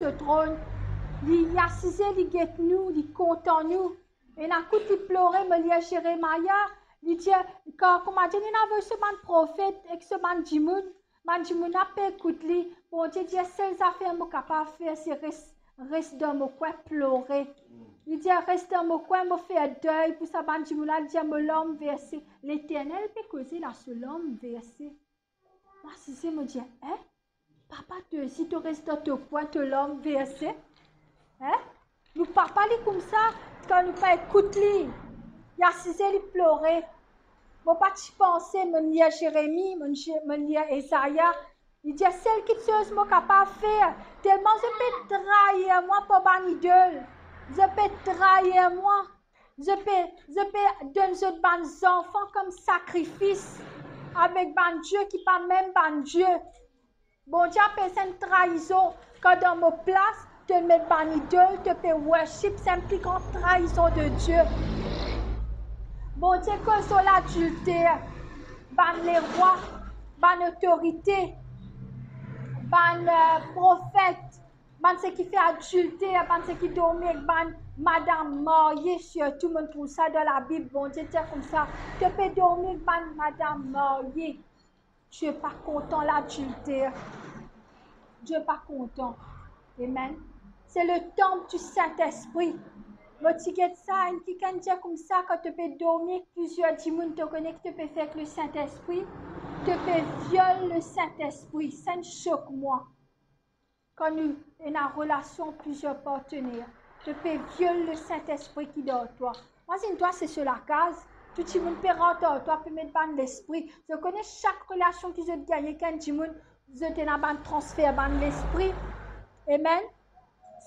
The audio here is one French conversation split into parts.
le trône. Il y a assisé, il guette nous, il content nous. Et n'a coup il pleurait, me lia Jérémia. Il dit, quand comment dire, il avait ce man prophète et ce man djimoun n'a pas écouté. Bon Dieu dit, ces affaires me capable faire, c'est reste dans mon coin pleurer. Il dit, reste dans mon coin, me faire deuil pour ça, man djimoun a dit, me l'homme versé. L'Éternel peut causer là sur l'homme versé. Moi, si c'est me dit, hein? Papa, si tu restes dans ton coin, tu l'homme versé. Hein? Nous papa li comme ça, quand nous pas écouter, il a cessé de pleurer. Bon, pas tu penser, mon lia Jérémie, mon lia Esaïa, il dit, celle qui chose moi capable de faire, tellement je peux trahir moi pour ban idole, je peux trahir moi, je peux donner aux ban enfants comme sacrifice, avec ban Dieu qui pas même ban Dieu. Bon Dieu appelle ça une trahison, quand dans mon place, te mettre ban idole, te faire worship, c'est une plus grande trahison de Dieu. Bon Dieu, que sur l'adultère, ban les rois, ban autorité, ban prophète, ban ce qui fait adultère, ban ce qui dormit, ban madame mariée, tout le monde trouve ça dans la Bible. Bon Dieu, c'est comme ça. Tu peux dormir, ban madame mariée. Tu n'es pas content l'adultère. Dieu n'est pas content. Amen. C'est le temple du Saint-Esprit. Motiquet ça, une qui dit comme ça, quand tu peux dormir, plusieurs dimones te connaissent, tu peux faire avec le Saint-Esprit, tu peux violer le Saint-Esprit. Ça ne choque moi. Quand nous avons une relation plusieurs partenaires, tu peux violer le Saint-Esprit qui est dans toi. Moi, si toi, c'est sur la case, tout le monde peut rentrer en toi, peut mettre dans l'esprit. Je connais chaque relation qu'ils ont gagnée, quand tu as un transfert dans l'esprit. Amen.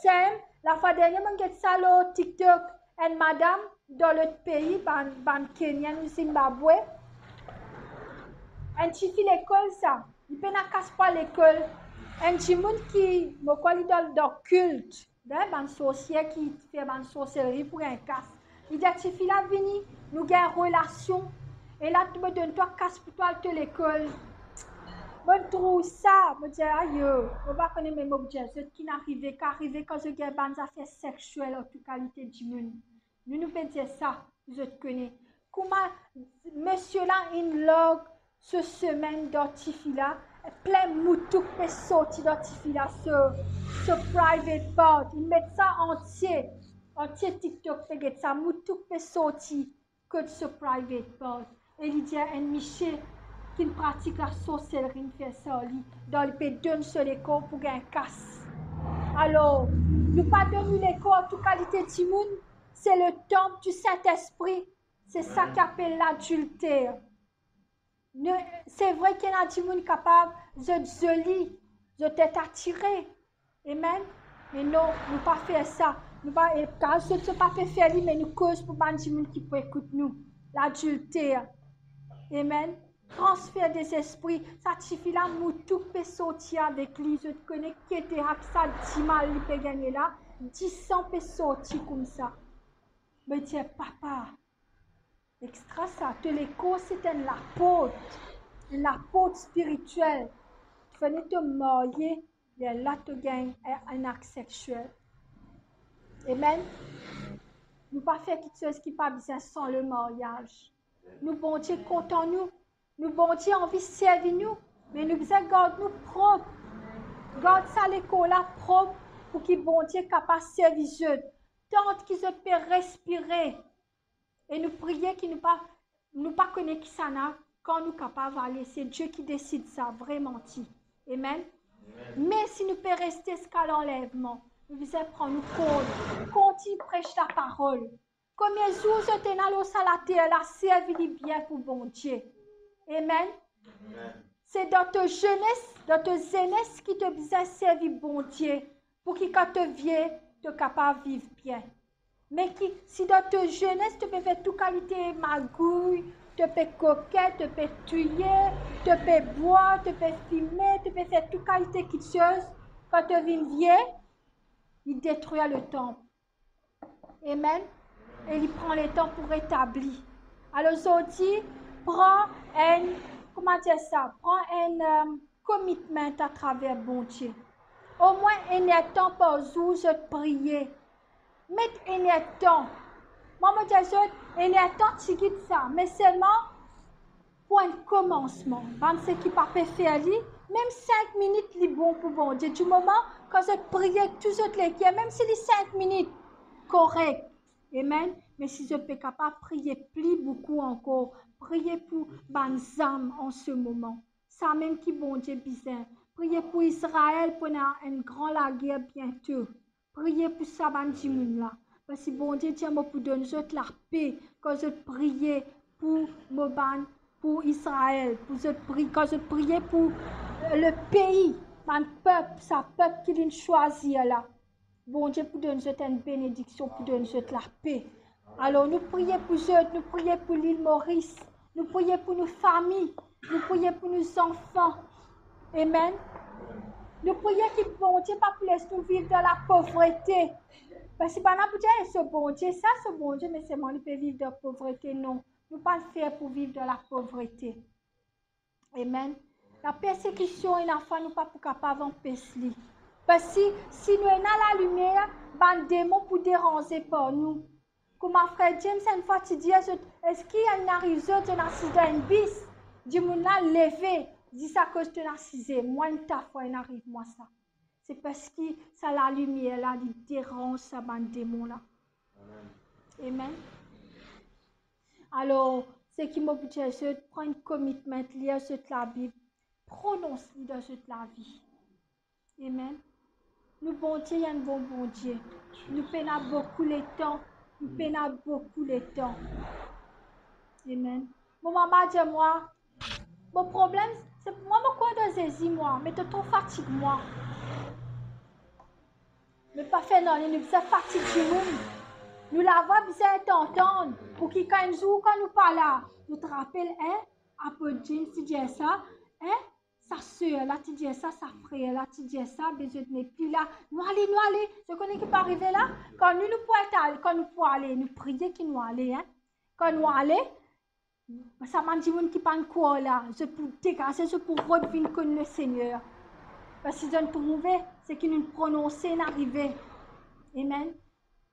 C'est la fois dernière, je suis allé au TikTok, une madame dans l'autre pays, dans Kenya, au Zimbabwe. Elle fait l'école, ça. Il peut pas casser pas l'école. Un petit monde qui me connaît dans le culte, un sorcier qui fait une sorcellerie pour un casse. Il dit, tu fais là, vini, nous avons une relation. Et là, tu me donnes toi casse pour toi de l'école. Je trouve ça, je me dis, aïe, je ne vais pas connaître mes objets, ce qui n'arrive qu'à arriver quand je gagne des affaires sexuelles en toute qualité du monde. Nous pouvons dire ça, je te connais. Comment, monsieur là, il log ce semaine d'Ortifila, plein de moutons qui sortent d'Ortifila, ce private part, ils mettent ça entier TikTok, fait ça, moutons qui sortent que de ce private part. Et il dit à un Michel, qui pratique la sorcellerie, fait ça, dans le pays donne sur l'école pour gagner un casse. Alors, nous pas donner l'école en toute qualité de monde, c'est le temple du Saint-Esprit. C'est ça qui appelle l'adultère. C'est vrai qu'il y a des gens capables de joli, de t'être attiré. Amen. Mais non, nous ne pas faire ça. Nous pas, car ce ne pas faire, mais nous cause pour les gens qui peuvent écouter nous. L'adultère. Amen. Transfert des esprits, ça suffit là, tout peut sortir avec lui. Je te connais qui était ça, 10 mal, il peut gagner là, 10 ans peut sortir comme ça. Mais tiens, papa, extra ça, te l'écho, c'est un apôtre spirituel. Tu venais te marier, et là, tu gagnes un acte sexuel. Amen. Nous ne pas faire quelque chose qui n'est pas bien sans le mariage. Nous, bon Dieu, comptons nous. Nous, bon Dieu, envie de servir nous, mais nous besoin garder nous propres. Garde ça l'école là propre pour que bon Dieu capable de servir eux. Tant qu'ils peuvent respirer. Et nous prier qu'ils nous pas connaître qui ça n'a, quand nous capables d'aller. C'est Dieu qui décide ça, vraiment. Amen. Mais si nous pouvons rester jusqu'à l'enlèvement, nous devons prendre nous compte. Continue prêche la parole. Combien de jours je t'ai allé à la terre, la servi bien pour bon Dieu. Amen. C'est dans ta jeunesse qui te besoin servir bon Dieu pour que quand tu viens, tu es capable de vivre bien. Mais si dans ta jeunesse, tu peux faire toute qualité magouille, tu peux coquette, tu peux tuer, tu peux boire, tu peux fumer, tu peux faire toute qualité de choses, quand tu viens, il détruit le temple. Amen. Et il prend le temps pour rétablir. Alors aujourd'hui, prends un commitment à travers bon Dieu. Au moins un temps par jour, je te prie. Mets un temps. Moi, je dis, un temps, tu quittes ça. Mais seulement pour un commencement. Dans ce qui pas faire, même 5 minutes, c'est bon pour bon Dieu. Du moment quand je prie, tout ce qui est, même si les 5 minutes, correct. Amen. Mais si je peux capable prier plus beaucoup encore, prier pour les âmes en ce moment. Ça même qui bon Dieu besoin. Priez pour Israël pendant une grande la guerre bientôt. Priez pour ça, là. Parce que bon Dieu tient pour donner la paix quand je prie pour Moban, pour Israël, quand je prie pour le pays, mon peuple, sa peuple qu'il a choisi là. Bon Dieu pour donner une bénédiction, pour donner la paix. Alors nous prions pour eux, nous prions pour l'île Maurice, nous prions pour nos familles, nous prions pour nos enfants. Amen. Nous prions que bon Dieu pas pour laisser nous vivre dans la pauvreté. Parce que pendant que ce bon Dieu, ça c'est bon Dieu, mais c'est moi qui peux vivre dans la pauvreté. Non, nous ne pouvons pas le faire pour vivre dans la pauvreté. Amen. La persécution et la foi, nous ne sommes pas capables d'empêcher. Parce que si nous sommes dans la lumière, les démons pour déranger par nous. Comme mon frère James, une fois, tu dis, est-ce qu'il y a une arrivée de l'assise dans une bis? Du monde là, levé. Dis ça que je te l'assise. Moi, une ta foi, il arrive, moi, ça. C'est parce que ça, la lumière là, il dérange ça, les démons là. Amen. Alors, ce qui m'a dit, je prends un commitment, lire cette la Bible, prononce-le dans cette la vie. Amen. Nous, bon Dieu, il y a un bon Dieu. Nous peinons beaucoup le temps. Nous peinons beaucoup le temps. Amen. Mon maman dit moi, mon problème, c'est moi, je crois dans Jésus, moi, mais tu es trop fatigué, moi. Mais pas fait non, nous sommes fatigués. Nous l'avons besoin d'entendre pour qu'il y ait un jour quand nous parlons, nous te rappelles, hein, après James, tu dis ça, hein, sa soeur, là, tu dis ça, sa frère, là, tu dis ça, besoin de ne plus là, nous allons, ce qu'on est qui peut arriver là, quand nous pouvons aller, nous prier qu'il nous aller, hein, quand nous allons, ça m'a dit qui parle quoi là, je peux dégager, je peux revenir comme le Seigneur. Parce que je ne trouvais, c'est qu'il nous prononçait n'arrivait. Amen.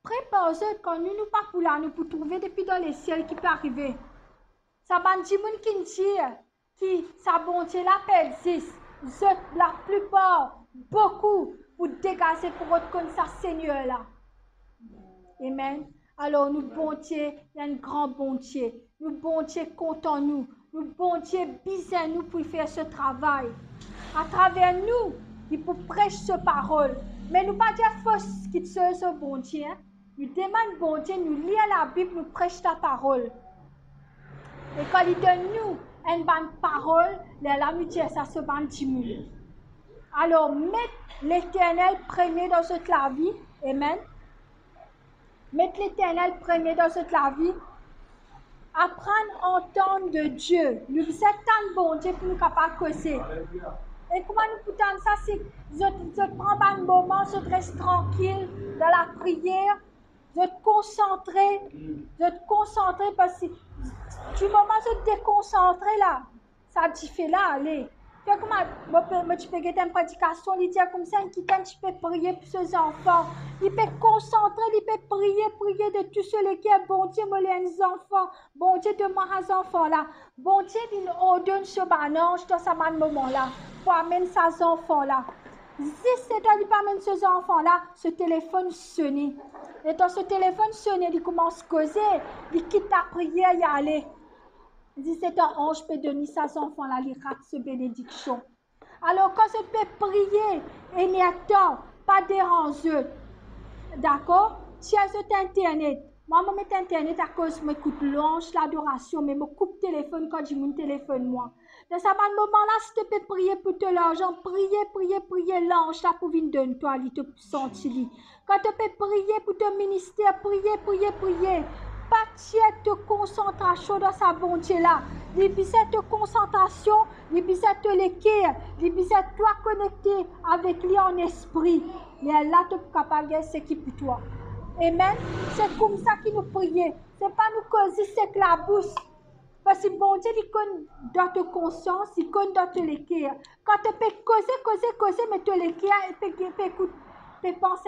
Prépare-vous quand nous pas pour là, nous pour trouver depuis dans les ciels qui peut arriver. Ça m'a dit qui dit, qui sa bonté là persiste. La plupart, beaucoup, pour dégager pour reconnaître sa Seigneur là. Amen. Alors nous bon Dieu, il y a une grande bonté. Nous bon Dieu content nous. Nous bon Dieu besoin nous pour faire ce travail. À travers nous, il peut prêcher cette parole. Mais nous pas dire fausse qui ce bon Dieu. Nous demandons bon Dieu, nous lire la Bible, nous prêcher ta parole. Et quand il donne nous une bonne parole, la mutuelle, ça se vend 10 000. Alors, mettez l'Éternel premier dans cette la vie. Amen. Mettez l'Éternel premier dans cette la vie. Apprendre à entendre de Dieu. Nous sommes tant bon Dieu pour nous capables de causer. Et comment nous pouvons ça, c'est je prends un moment, je reste tranquille dans la prière, je te concentrer parce que du moment où je te déconcentrer là, ça te fait là, allez. Comment tu peux avoir une prédication, il dit comme ça, tu peux prier pour ses enfants, il peut concentrer, il peut prier de tous ceux qui est bon Dieu, moi les enfants, bon Dieu de moi les enfants là, bon Dieu il ordonne ce banange dans ce moment là, pour amener ses enfants là. Si c'est toi qui amène ces enfants là, ce téléphone sonne. Et dans ce téléphone sonne, il commence à causer, il quitte la prière et y aller. Il dit, c'est un ange peut donner ses enfants là, il rate ce bénédiction. Alors quand je peux prier, et il n'y a temps, pas déranger. D'accord? Tiens, cet internet. Moi, je mets internet à cause de m'écoute l'ange, l'adoration, mais je coupe le téléphone quand je mon téléphone moi. Dans ce moment-là, si tu peux prier pour te l'argent, prier l'ange là pour venir donner toi, il te sentir. Quand tu peux prier pour ton ministère, prier. Pas de concentration dans sa bonté là. Il besoin de concentration, il besoin de l'équerre, il besoin de toi connecter avec lui en esprit. Mais là, tu es capable de ce qui pour toi. Amen. C'est comme ça qu'il nous prions. Ce n'est pas nous causer cette la bouche. Parce que bon Dieu, il connaît dans ta conscience, il connaît dans te l'équerre. Quand tu peux causer, mais te l'équerre, et puis écoute, tu penses